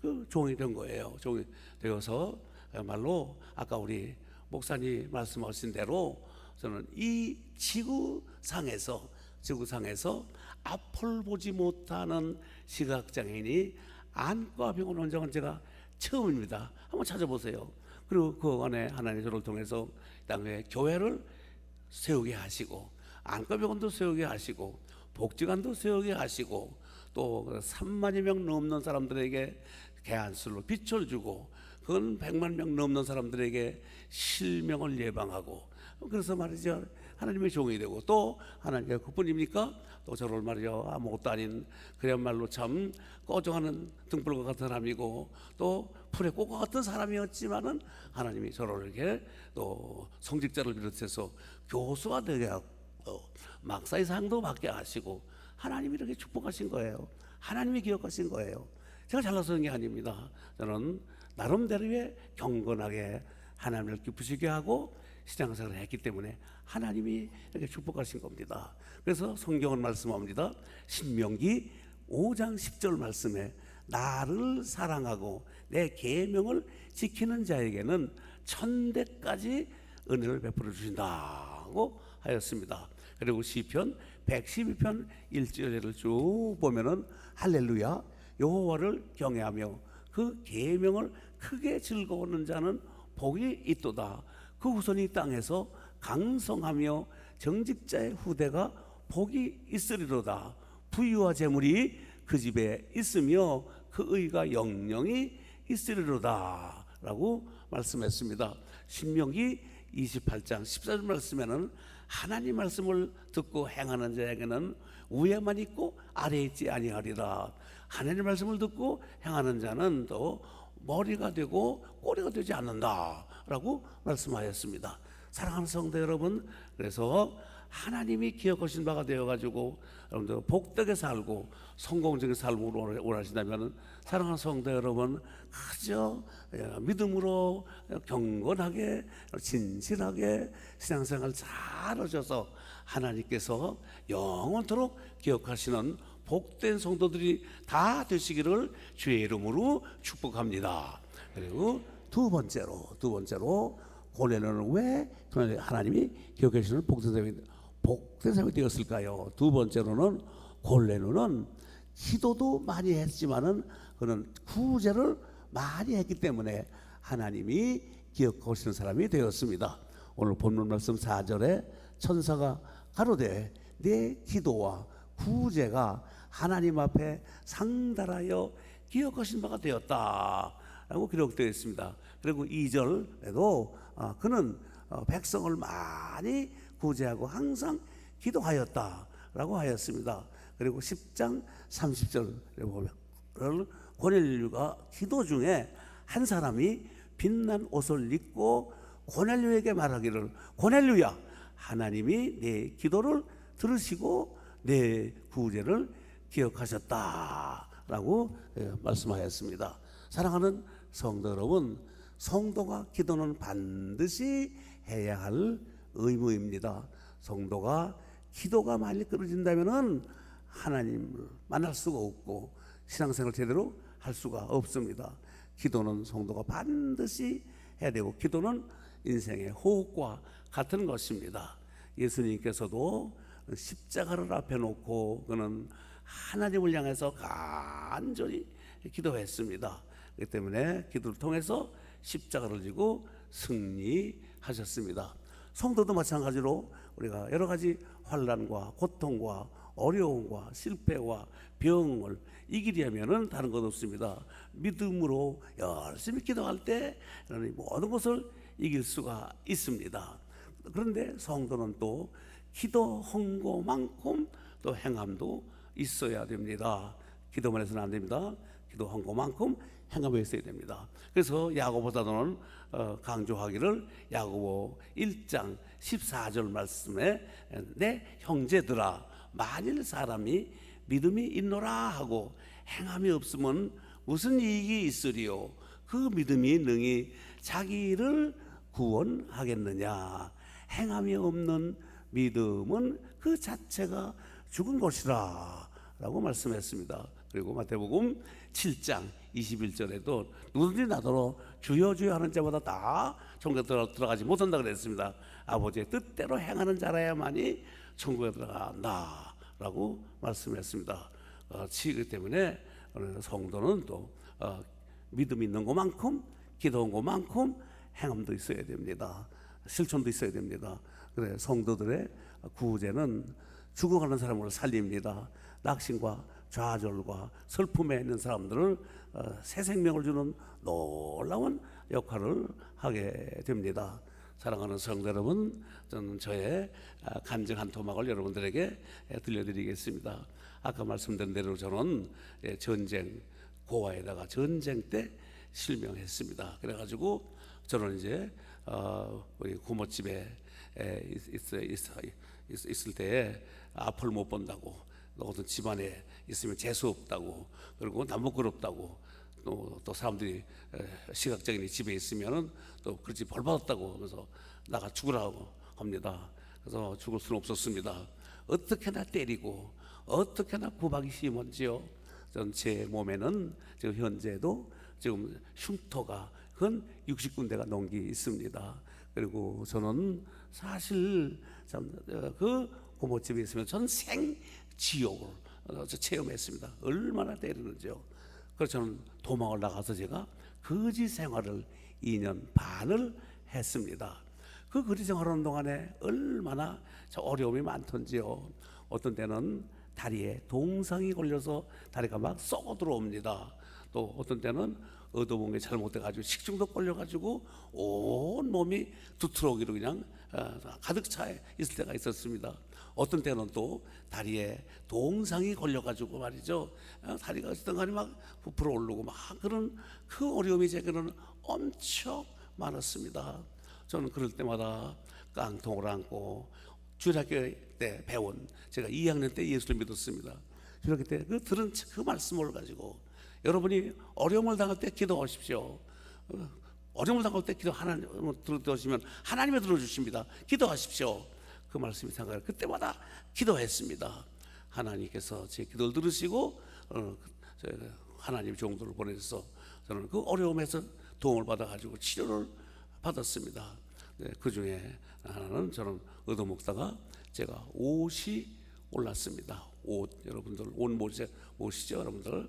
그 종이 된 거예요. 종이 되어서 말로 아까 우리 목사님 말씀하신 대로 저는 이 지구상에서 앞을 보지 못하는 시각장애인이 안과 병원 온 적은 제가 처음입니다. 한번 찾아보세요. 그리고 그 안에 하나님 저를 통해서 그다음에 교회를 세우게 하시고 안과 병원도 세우게 하시고 복지관도 세우게 하시고 또 3만여 명 넘는 사람들에게 개안술로 빛을 주고 그건 100만 명 넘는 사람들에게 실명을 예방하고 그래서 말이죠 하나님의 종이 되고 또 하나님의 그뿐입니까? 또 저를 말이죠 아무것도 아닌 그야말로 참 꺼져가는 등불과 같은 사람이고 또 풀의 꽃과 같은 사람이었지만은 하나님이 저를 이렇게 또 성직자를 비롯해서 교수가 되게 하고 막사의 상도 받게 하시고 하나님이 이렇게 축복하신 거예요. 하나님이 기억하신 거예요. 제가 잘나서 게 아닙니다. 저는 나름대로의 경건하게 하나님을 기쁘시게 하고 신앙생활을 했기 때문에 하나님이 이렇게 축복하신 겁니다. 그래서 성경은 말씀합니다. 신명기 5장 10절 말씀에 나를 사랑하고 내 계명을 지키는 자에게는 천대까지 은혜를 베풀어 주신다고 하였습니다. 그리고 시편 112편 1절을 쭉 보면은 할렐루야 여호와를 경외하며 그 계명을 크게 즐거워하는 자는 복이 있도다. 그 후손이 땅에서 강성하며 정직자의 후대가 복이 있으리로다. 부유와 재물이 그 집에 있으며 그 의가 영영이 있으리로다 라고 말씀했습니다. 신명기 28장 14절 말씀에는 하나님 말씀을 듣고 행하는 자에게는 위에만 있고 아래에 있지 아니하리라. 하나님 말씀을 듣고 행하는 자는 또 머리가 되고 꼬리가 되지 않는다라고 말씀하였습니다. 사랑하는 성도 여러분, 그래서 하나님이 기억하신 바가 되어가지고 여러분들 복되게 살고 성공적인 삶으로 원하신다면 사랑하는 성도 여러분 그저 믿음으로 경건하게 진실하게 신앙생활 잘 하셔서 하나님께서 영원토록 기억하시는 복된 성도들이 다 되시기를 주의 이름으로 축복합니다. 그리고 두 번째로 고레노는 왜 하나님이 기억해 주시는 복된 사람이 되었을까요? 두 번째로는 고레노는 기도도 많이 했지만은 그는 구제를 많이 했기 때문에 하나님이 기억하시는 사람이 되었습니다. 오늘 본문 말씀 4절에 천사가 가로되 내 기도와 구제가 하나님 앞에 상달하여 기억하신 바가 되었다 라고 기록되어 있습니다. 그리고 2절에도 그는 백성을 많이 구제하고 항상 기도하였다 라고 하였습니다. 그리고 10장 30절에 보면 고넬료가 기도 중에 한 사람이 빛난 옷을 입고 고넬료에게 말하기를 고넬료야 하나님이 내 기도를 들으시고 내 구제를 기억하셨다라고 말씀하였습니다. 사랑하는 성도 여러분, 성도가 기도는 반드시 해야 할 의무입니다. 성도가 기도가 많이 끊어진다면은 하나님을 만날 수가 없고 신앙생활 제대로 할 수가 없습니다. 기도는 성도가 반드시 해야 되고 기도는 인생의 호흡과 같은 것입니다. 예수님께서도 십자가를 앞에 놓고 그는 하나님을 향해서 간절히 기도했습니다. 그렇기 때문에 기도를 통해서 십자가를 지고 승리하셨습니다. 성도도 마찬가지로 우리가 여러 가지 환난과 고통과 어려움과 실패와 병을 이기려면은 다른 것 없습니다. 믿음으로 열심히 기도할 때 모든 것을 이길 수가 있습니다. 그런데 성도는 또 기도 헌고만큼 또 행함도 있어야 됩니다. 기도만 해서는 안 됩니다. 기도 헌고만큼 행함이 있어야 됩니다. 그래서 야고보다는 강조하기를 야고보 1장 14절 말씀에 내 형제들아 만일 사람이 믿음이 있노라 하고 행함이 없으면 무슨 이익이 있으리요 그 믿음이 능히 자기를 구원하겠느냐 행함이 없는 믿음은 그 자체가 죽은 것이라 라고 말씀했습니다. 그리고 마태복음 7장 21절에도 누구든지 나더러 주여 주여 하는 자마다 다 천국에 들어가지 못한다 그랬습니다. 아버지의 뜻대로 행하는 자라야만이 천국에 들어간다라고 말씀했습니다. 그렇기 때문에 성도는 또 믿음 있는 것만큼 기도한 것만큼 행함도 있어야 됩니다. 실천도 있어야 됩니다. 그래 성도들의 구제는 죽어가는 사람을 살립니다. 낙심과 좌절과 슬픔에 있는 사람들을 새 생명을 주는 놀라운 역할을 하게 됩니다. 사랑하는 성도 여러분, 저는 저의 간증 한 토막을 여러분들에게 들려드리겠습니다. 아까 말씀드린 대로 저는 전쟁 고아에다가 전쟁 때 실명했습니다. 그래가지고 저는 이제 우리 고모집에 있을 때 앞을 못 본다고, 어떤 집안에 있으면 재수 없다고, 그리고 남부끄럽다고, 또 사람들이 시각적인 집에 있으면은 또 그렇지 벌 받았다고, 그래서 나가 죽으라고 합니다. 그래서 죽을 수는 없었습니다. 어떻게나 때리고 어떻게나 구박이 심한지요. 전 제 몸에는 지금 현재도 지금 흉터가 한 60군데가 넘게 있습니다. 그리고 저는 사실 그 고모집에 있으면 전 생지옥을 체험했습니다. 얼마나 때리는지요. 그래서 저는 도망을 나가서 제가 거지 생활을 2년 반을 했습니다. 그 거지 생활하는 동안에 얼마나 어려움이 많던지요. 어떤 때는 다리에 동상이 걸려서 다리가 막 썩어 들어옵니다. 또 어떤 때는 얻어본 게 잘못돼가지고 식중독 걸려가지고 온 몸이 두트러기로 그냥 가득 차 있을 때가 있었습니다. 어떤 때는 또 다리에 동상이 걸려가지고 말이죠, 다리가 어떤 막 부풀어 오르고 막 그런 그 어려움이 제게는 엄청 많았습니다. 저는 그럴 때마다 깡통을 안고 주일학교 때 배운, 제가 2학년 때 예수를 믿었습니다. 주일학교 때 그 들은 그 말씀을 가지고 여러분이 어려움을 당할 때 기도하십시오. 어려움을 당할 때 기도 하나님을 들어주시면 하나님이 들어주십니다. 기도하십시오. 그 말씀이 생각나요. 그때마다 기도했습니다. 하나님께서 제 기도를 들으시고 하나님 종도를 보내서 저는 그 어려움에서 도움을 받아가지고 치료를 받았습니다. 네, 그 중에 하나는 저는 얻어먹다가 제가 옷이 올랐습니다. 옷, 여러분들 옷 모시죠, 여러분들.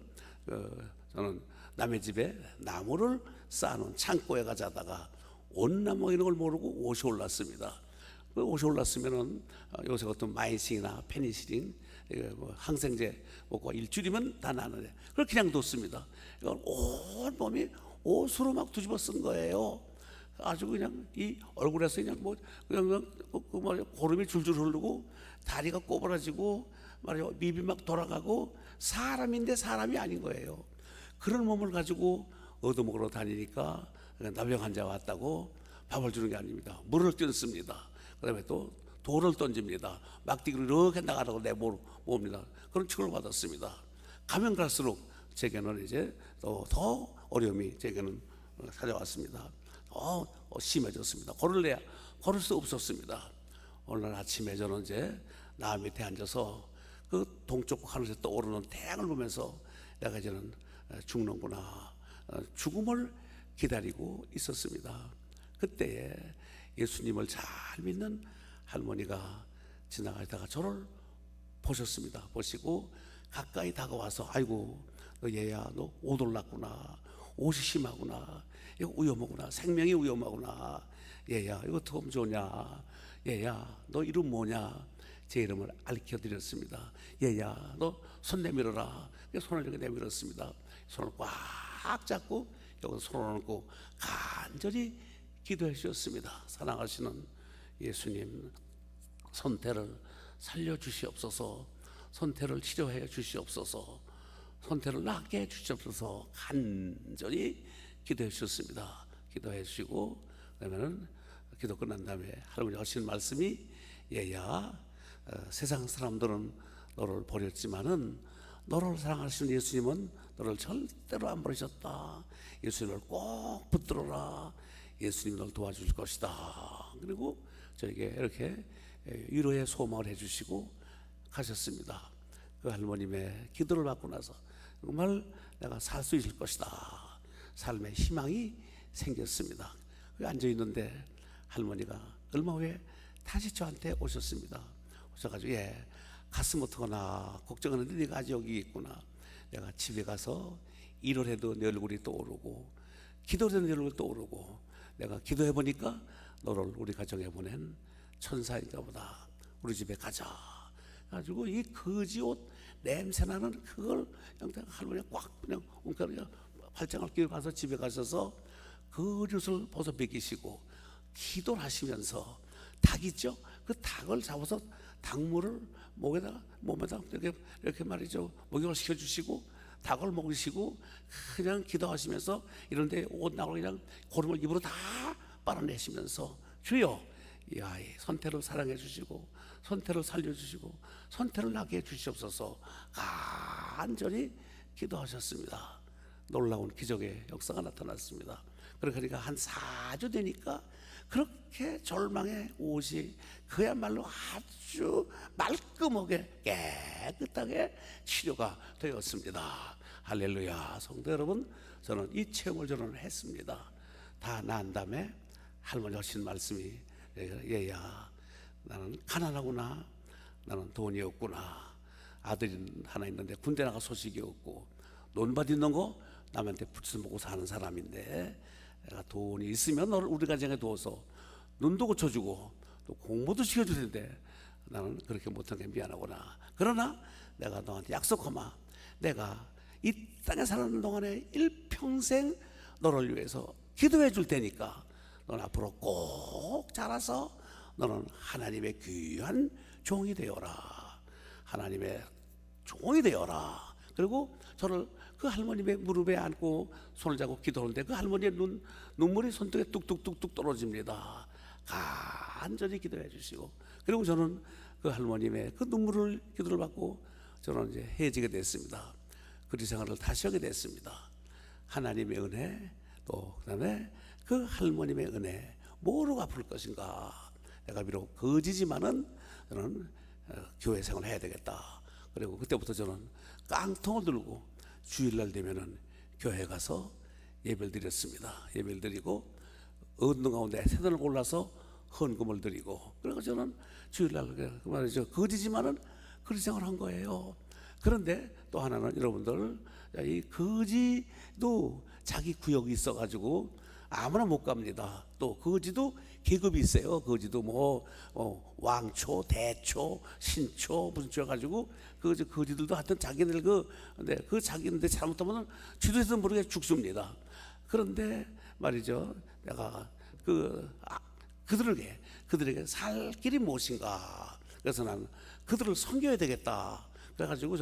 저는 남의 집에 나무를 쌓아놓은 창고에 가자다가 온나무 있는 걸 모르고 옷이 올랐습니다. 그 옷이 올랐으면은 요새 어떤 마이싱이나 페니실린, 항생제 먹고 일주일이면 다 나는데 그걸 그냥 뒀습니다. 이걸 온 몸이 옷으로 막 뒤집어 쓴 거예요. 아주 그냥 이 얼굴에서 그냥 고름이 줄줄 흐르고 다리가 꼬부라지고 말이야 입이 막 돌아가고 사람인데 사람이 아닌 거예요. 그런 몸을 가지고 얻어먹으러 다니니까 나병 환자 왔다고 밥을 주는 게 아닙니다. 물을 뜯습니다. 그다음에 또 돌을 던집니다. 막대기로 이렇게 나가라고 내모읍니다. 그런 취급을 받았습니다. 가면 갈수록 제게는 이제 더 어려움이 제게는 찾아왔습니다. 심해졌습니다. 걸을 수 없었습니다. 어느 날 아침에 저는 이제 나무 밑에 앉아서 그 동쪽 하늘에서 떠오르는 태양을 보면서 내가 이제는 죽는구나, 죽음을 기다리고 있었습니다. 그때에 예수님을 잘 믿는 할머니가 지나가다가 저를 보셨습니다. 보시고 가까이 다가와서 아이고 너 얘야, 너 옷 올랐구나, 옷이 심하구나, 이거 위험하구나, 생명이 위험하구나, 얘야 이거 어떻게 좋냐, 얘야 너 이름 뭐냐, 제 이름을 알려드렸습니다. 얘야 너 손 내밀어라. 손을 이렇게 내밀었습니다. 손을 꽉 잡고 여기서 손을 얹고 간절히 기도해 주셨습니다. 사랑하시는 예수님, 손태를 살려주시옵소서, 손태를 치료해 주시옵소서, 손태를 낫게 해 주시옵소서 간절히 기도해 주셨습니다. 기도해 주시고 그러면은 기도 끝난 다음에 할아버지가 하시는 말씀이 얘야, 세상 사람들은 너를 버렸지만은 너를 사랑하시는 예수님은 너를 절대로 안 버리셨다. 예수님을 꼭 붙들어라. 예수님 널 도와줄 것이다. 그리고 저에게 이렇게 위로의 소망을 해주시고 가셨습니다. 그 할머님의 기도를 받고 나서 정말 내가 살 수 있을 것이다. 삶의 희망이 생겼습니다. 앉아 있는데 할머니가 얼마 후에 다시 저한테 오셨습니다. 오셔가지고 가슴 어떡하나 걱정하는데 네가 아직 여기 있구나. 내가 집에 가서 일을 해도 내 얼굴이 떠오르고 기도를 해도 내 얼굴이 떠오르고 내가 기도해 보니까 너를 우리 가정에 보낸 천사인가 보다. 우리 집에 가자. 가지고 이 거지 옷 냄새나는 그걸 그냥 할머니가 꽉 그냥 팔짱을 끼고 가서 집에 가셔서 그 옷을 벗어 벗기시고 기도를 하시면서 닭 있죠? 그 닭을 잡아서 닭물을 몸에다 이렇게 말이죠. 목욕을 시켜주시고 닭을 먹이시고 그냥 기도하시면서 이런데 옷 나고 그냥 고름을 입으로 다 빨아내시면서 주여 이 아이 선태를 사랑해 주시고 선태를 살려주시고 선태를 나게 해주시옵소서 간절히 기도하셨습니다. 놀라운 기적의 역사가 나타났습니다. 그러니까 한 4주 되니까 그렇게 절망의 옷이 그야말로 아주 말끔하게 깨끗하게 치료가 되었습니다. 할렐루야. 성도 여러분, 저는 이 체험을 했습니다. 다 난 다음에 할머니 하신 말씀이 얘야 나는 가난하구나. 나는 돈이 없구나. 아들이 하나 있는데 군대 나가 소식이 없고 논밭 있는 거 남한테 부쳐 먹고 사는 사람인데 내가 돈이 있으면 너를 우리 가정에 두어서 눈도 고쳐주고 또 공부도 시켜줄 텐데 나는 그렇게 못한 게 미안하구나. 그러나 내가 너한테 약속하마. 내가 이 땅에 사는 동안에 일평생 너를 위해서 기도해 줄 테니까 넌 앞으로 꼭 자라서 너는 하나님의 귀한 종이 되어라. 하나님의 종이 되어라. 그리고 저를 그 할머님의 무릎에 앉고 손을 잡고 기도하는데 그 할머니의 눈물이 손등에 뚝뚝뚝뚝 떨어집니다. 간절히 기도해 주시고 그리고 저는 그 할머님의 그 기도를 받고 저는 이제 해지게 됐습니다. 그리 생활을 다시 하게 됐습니다. 하나님의 은혜 또 그다음에 그 할머님의 은혜 뭐로 갚을 것인가. 내가 비록 거지지만은 저는 교회 생활을 해야 되겠다. 그리고 그때부터 저는 깡통을 들고 주일날 되면은 교회 가서 예배를 드렸습니다. 예배를 드리고 얻는 가운데 새돈을 골라서 헌금을 드리고 그래서 저는 주일날 그 말이죠. 거지지만은 그런 생활을 한 거예요. 그런데 또 하나는 여러분들 이 거지도 자기 구역이 있어가지고 아무나 못 갑니다. 또 거지도 계급이 있어요. 거지도 뭐 왕초, 대초, 신초 무슨 초 해가지고 거지들도 하여튼 자기들 그 자기인데 잘못하면 주도해서 모르게 죽습니다. 그런데 말이죠. 내가 그들에게 살 길이 무엇인가. 그래서 나는 그들을 섬겨야 되겠다. 그래가지고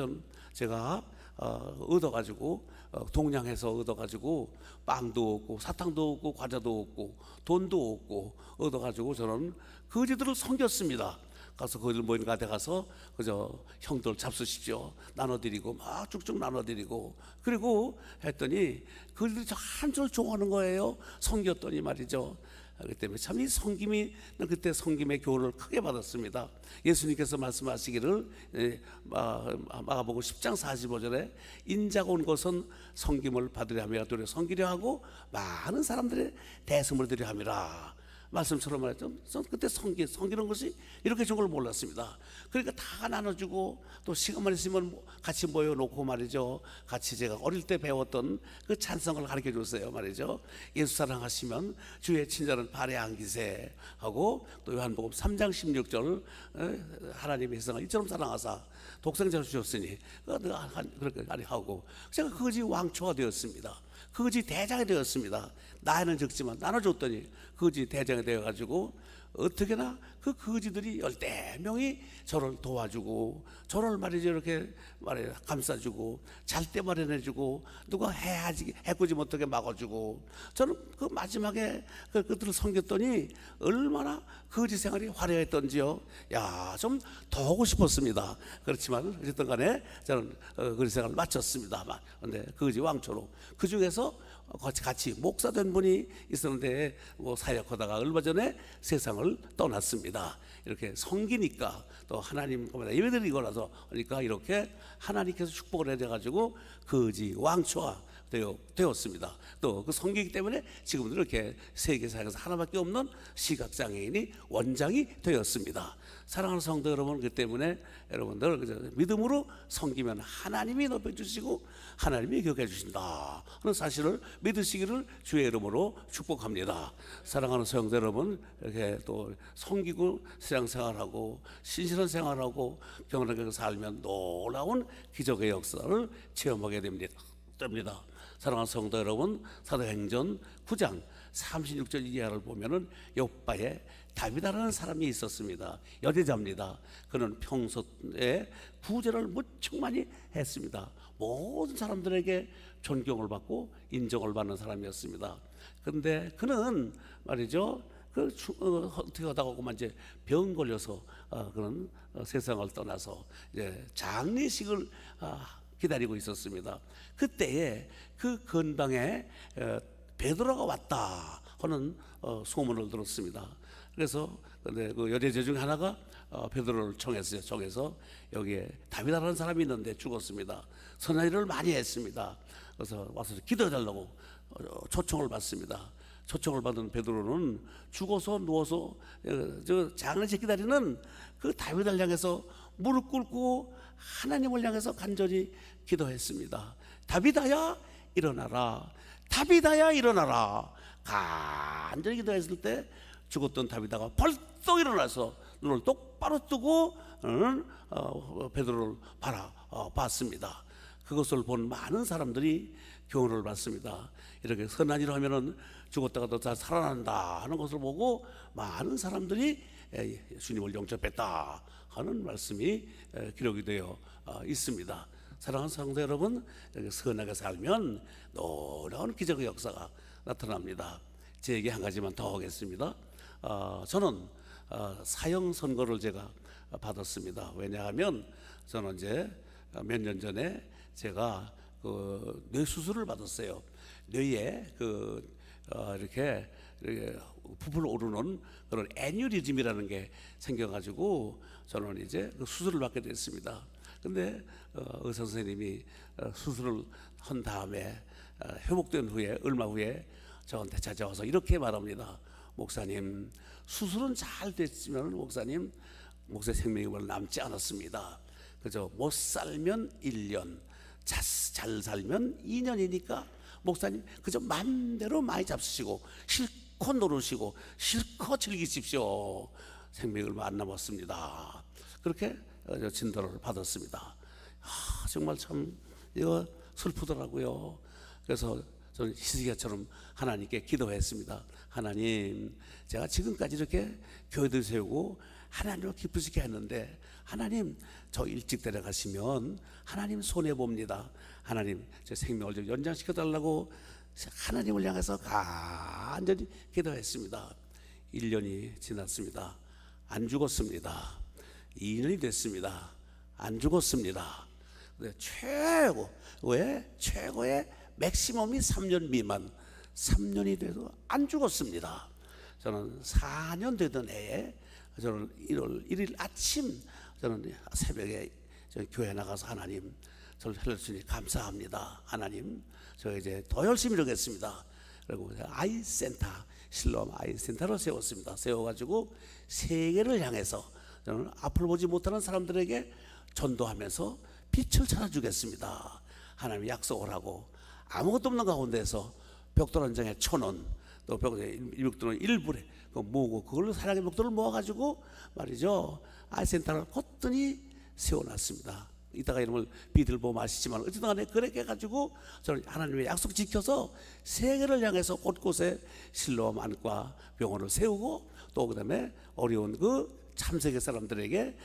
제가 얻어가지고 동냥해서 얻어가지고 빵도 얻고 사탕도 얻고 과자도 얻고 돈도 얻고 얻어가지고 저는 거지들을 섬겼습니다. 가서 거기를 모인 가대 가서 그저 형들 잡수십시오 나눠드리고 막 쭉쭉 나눠드리고 그리고 했더니 그들이 한줄 좋아하는 거예요. 섬겼더니 말이죠. 그렇기 때문에 참 이 섬김이 그때 섬김의 교훈을 크게 받았습니다. 예수님께서 말씀하시기를 마가복음 10장 45절에 인자가 온 것은 섬김을 받으려 함이라 도리어 섬기려 하고 많은 사람들의 대성을 드려 함이라 말씀처럼 말했죠. 그때 섬기는 것이 이렇게 좋은 걸 몰랐습니다. 그러니까 다 나눠주고 또 시간만 있으면 같이 모여놓고 말이죠. 같이 제가 어릴 때 배웠던 그 찬성을 가르쳐 줬어요 말이죠. 예수 사랑하시면 주의 친절은 발에 안기세 하고 또 요한복음 3장 16절 하나님의 세상을 이처럼 사랑하사 독생자를 주셨으니 그렇게 하고 제가 거지 왕초가 되었습니다. 거지 대장이 되었습니다. 나이는 적지만 나눠줬더니 거지 대장이 되어가지고 어떻게나 그 거지들이 10명이 저를 도와주고 저를 말이죠 이렇게 감싸주고 잘 때 마련해주고 누가 해꾸지 못하게 막아주고 저는 그 마지막에 그들을 섬겼더니 얼마나 거지 생활이 화려했던지요. 좀 더 하고 싶었습니다. 그렇지만 어쨌든 간에 저는 거지 생활을 마쳤습니다. 그런데 거지 왕초로 그 중에서 같이 목사된 분이 있었는데 사역하다가 얼마 전에 세상을 떠났습니다. 되었습니다. 이렇게 섬기니까 또 하나님 예배드리고 나서 그러니까 이렇게 하나님께서 축복을 해줘가지고 거지 왕초가 되었습니다. 또 그 섬기기 때문에 지금도 이렇게 세계사에서 하나밖에 없는 시각장애인이 원장이 되었습니다. 사랑하는 성도 여러분, 그 때문에 여러분들 믿음으로 섬기면 하나님이 높여주시고 하나님이 기억해 주신다 하는 사실을 믿으시기를 주의 이름으로 축복합니다. 사랑하는 성도 여러분, 이렇게 또 섬기고 신앙생활하고 신실한 생활하고 경건하게 살면 놀라운 기적의 역사를 체험하게 됩니다. 사랑하는 성도 여러분, 사도행전 9장 36절 이하를 보면은 욥바에 다비다라는 사람이 있었습니다. 여제자입니다. 그는 평소에 구제를 무척 많이 했습니다. 모든 사람들에게 존경을 받고 인정을 받는 사람이었습니다. 그런데 그는 말이죠, 어떻게 하다가 그만 이제 병 걸려서 그런 세상을 떠나서 이제 장례식을 기다리고 있었습니다. 그때에 그 근방에 베드로가 왔다 하는 소문을 들었습니다. 그래서 근데 그 여제자 중 하나가 베드로를 청해서 여기에 다비다라는 사람이 있는데 죽었습니다. 선한 일을 많이 했습니다. 그래서 와서 기도해달라고 초청을 받습니다. 초청을 받은 베드로는 죽어서 누워서 저 장례식 기다리는 그 다윗을 향해서 무릎 꿇고 하나님을 향해서 간절히 기도했습니다. 다비다야 일어나라, 다비다야 일어나라. 간절히 기도했을 때 죽었던 다비다가 벌떡 일어나서 눈을 똑바로 뜨고 베드로를 바라봤습니다. 그것을 본 많은 사람들이 교훈을 받습니다. 이렇게 선한 일을 하면은 죽었다가도 다 살아난다 하는 것을 보고 많은 사람들이 주님을 영접했다 하는 말씀이 기록이 되어 있습니다. 사랑하는 성도 여러분, 선하게 살면 놀라운 기적의 역사가 나타납니다. 제 얘기 한 가지만 더 하겠습니다. 저는 사형 선고를 제가 받았습니다. 왜냐하면 저는 이제 몇 년 전에 제가 뇌 수술을 받았어요. 뇌에 이렇게 부풀어 오르는 그런 애뉴리즘이라는 게 생겨가지고 저는 이제 그 수술을 받게 됐습니다. 근데 의사 선생님이 수술을 한 다음에 회복된 후에 얼마 후에 저한테 찾아와서 이렇게 말합니다. 목사님, 수술은 잘 됐지만 목사님, 목사의 생명이 남지 않았습니다. 그저 못 살면 1년, 잘 살면 2년이니까 목사님 그저 맘대로 많이 잡수시고 실컷 놀으시고 실컷 즐기십시오. 생명이 얼마 안 남았습니다. 그렇게 진단을 받았습니다. 정말 참 이거 슬프더라고요. 그래서 저는 히스기야처럼 하나님께 기도했습니다. 하나님, 제가 지금까지 이렇게 교회들 세우고 하나님을 기쁘시게 했는데 하나님, 저 일찍 데려가시면 하나님 손해봅니다. 하나님, 제 생명을 좀 연장시켜 달라고 하나님을 향해서 간절히 기도했습니다. 1년이 지났습니다. 안 죽었습니다. 2년이 됐습니다. 안 죽었습니다. 최고의 맥시멈이 3년 미만, 3년이 돼도 안 죽었습니다. 저는 4년 되던 해에 저는 1월 1일 아침 저는 새벽에 교회 나가서 하나님, 저를 살려주시니 감사합니다. 하나님, 저 이제 더 열심히 일하겠습니다. 그리고 아이센터, 실로암 아이센터를 세웠습니다. 세워가지고 세계를 향해서 저는 앞을 보지 못하는 사람들에게 전도하면서 빛을 찾아주겠습니다. 하나님이 약속을 하고 아무것도 없는 가운데서 벽돌 한 장에 1,000원, 또 벽돌은 일부에 모으고 그걸로 사랑의 벽돌을 모아가지고 말이죠, 아이센터를 곧더니 세워놨습니다. 이따가 이름을 비들보 마시지만 어쨌든 간에 그렇게 해가지고 저는 하나님의 약속 지켜서 세계를 향해서 곳곳에 실로암 안과 병원을 세우고 또 그다음에 어려운 참세계 사람들에게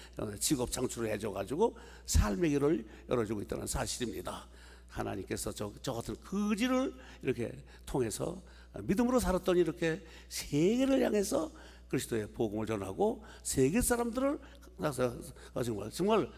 직업 창출을 해줘가지고 삶의 길을 열어주고 있다는 사실입니다. 하나님께서 저 같은 거지를 이렇게 통해서 믿음으로 살았더니 이렇게 세계를 향해서 그리스도의 복음을 전하고 세계 사람들을 정말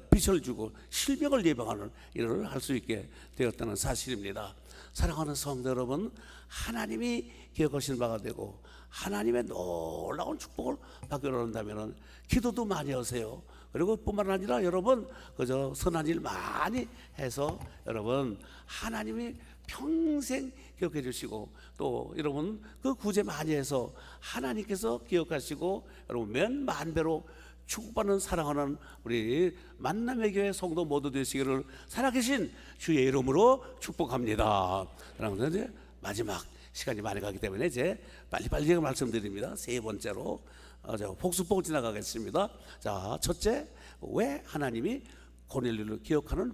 빛을 주고 실명을 예방하는 일을 할 수 있게 되었다는 사실입니다. 사랑하는 성도 여러분, 하나님이 기억하신 바가 되고 하나님의 놀라운 축복을 받기를 원한다면 기도도 많이 하세요. 그리고 뿐만 아니라 여러분 그저 선한 일 많이 해서 여러분 하나님이 평생 기억해 주시고, 또 여러분 그 구제 많이 해서 하나님께서 기억하시고 여러분 몇만 배로 축복받는 사랑하는 우리 만남의 교회 성도 모두 되시기를 살아계신 주의 이름으로 축복합니다. 그러면서 이제 마지막 시간이 많이 가기 때문에 이제 빨리빨리 제가 말씀드립니다. 세 번째로 제가 복습보고 지나가겠습니다. 자, 첫째, 왜 하나님이 고넬료를 기억하는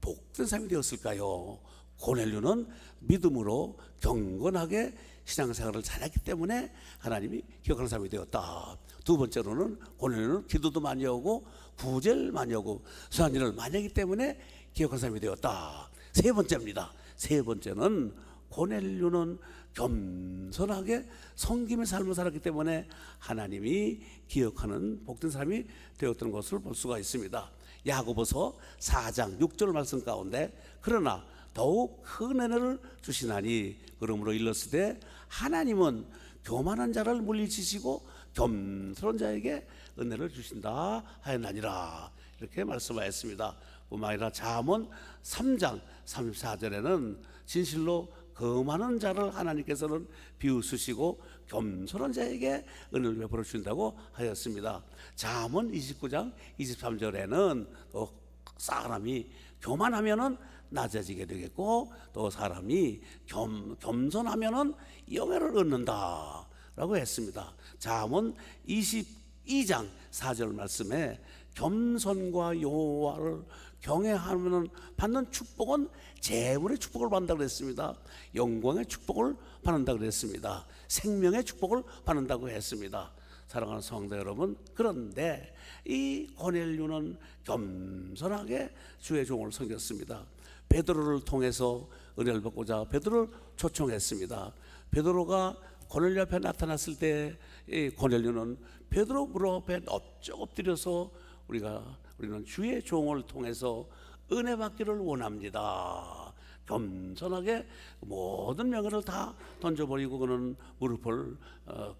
복된 사람이 되었을까요? 고넬료는 믿음으로 경건하게 신앙생활을 잘했기 때문에 하나님이 기억하는 사람이 되었다. 두 번째로는 고넬료는 기도도 많이 하고 구제를 많이 하고 선한 일을 많이 하기 때문에 기억하는 사람이 되었다. 세 번째입니다. 세 번째는 고넬료는 겸손하게 섬김의 삶을 살았기 때문에 하나님이 기억하는 복된 사람이 되었던 것을 볼 수가 있습니다. 야고보서 4장 6절 말씀 가운데 그러나 더욱 큰 은혜를 주시나니 그러므로 일렀으되 하나님은 교만한 자를 물리치시고 겸손한 자에게 은혜를 주신다 하였나니라, 이렇게 말씀하였습니다. 뿐만 아니라 잠언 3장 34절에는 진실로 거만한 자를 하나님께서는 비웃으시고 겸손한 자에게 은혜를 베풀어 주신다고 하였습니다. 잠언 29장 23절에는 또 사람이 교만하면은 낮아지게 되겠고 또 사람이 겸손하면은 영예를 얻는다 라고 했습니다. 잠언 22장 4절 말씀에 겸손과 여호와를 경외하면 받는 축복은 재물의 축복을 받는다고 그랬습니다. 영광의 축복을 받는다고 그랬습니다. 생명의 축복을 받는다고 했습니다. 사랑하는 성도 여러분, 그런데 이 고넬료는 겸손하게 주의 종을 섬겼습니다. 베드로를 통해서 은혜를 받고자 베드로를 초청했습니다. 베드로가 고넬료 앞에 나타났을 때 이 고넬료는 베드로 무릎 앞에 엎드려서 우리는 주의 종을 통해서 은혜 받기를 원합니다. 겸손하게 모든 명예를 다 던져버리고 그는 무릎을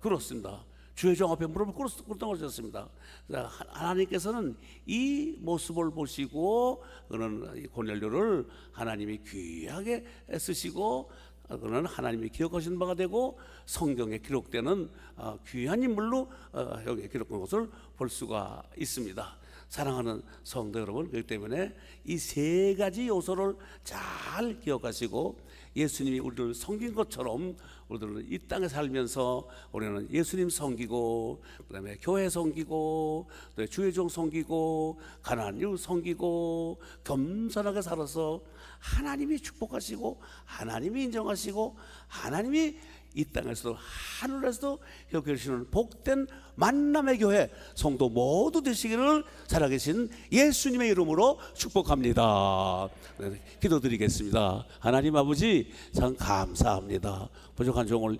꿇었습니다. 주의 종 앞에 무릎을 꿇었던 것이었습니다. 하나님께서는 이 모습을 보시고 그는 고넬료를 하나님이 귀하게 쓰시고 그는 하나님이 기억하신 바가 되고 성경에 기록되는 귀한 인물로 여기 기록된 것을 볼 수가 있습니다. 사랑하는 성도 여러분, 그렇기 때문에 이 세 가지 요소를 잘 기억하시고 예수님이 우리를 섬긴 것처럼 우리들은 이 땅에 살면서 우리는 예수님 섬기고 그다음에 교회 섬기고 또 주의 종 섬기고 가난한 이웃 섬기고 겸손하게 살아서 하나님이 축복하시고 하나님이 인정하시고 하나님이 이 땅에서도 하늘에서도 기억해 주시는 복된 만남의 교회 성도 모두 되시기를 살아계신 예수님의 이름으로 축복합니다. 네, 기도드리겠습니다. 하나님 아버지 참 감사합니다. 부족한 종을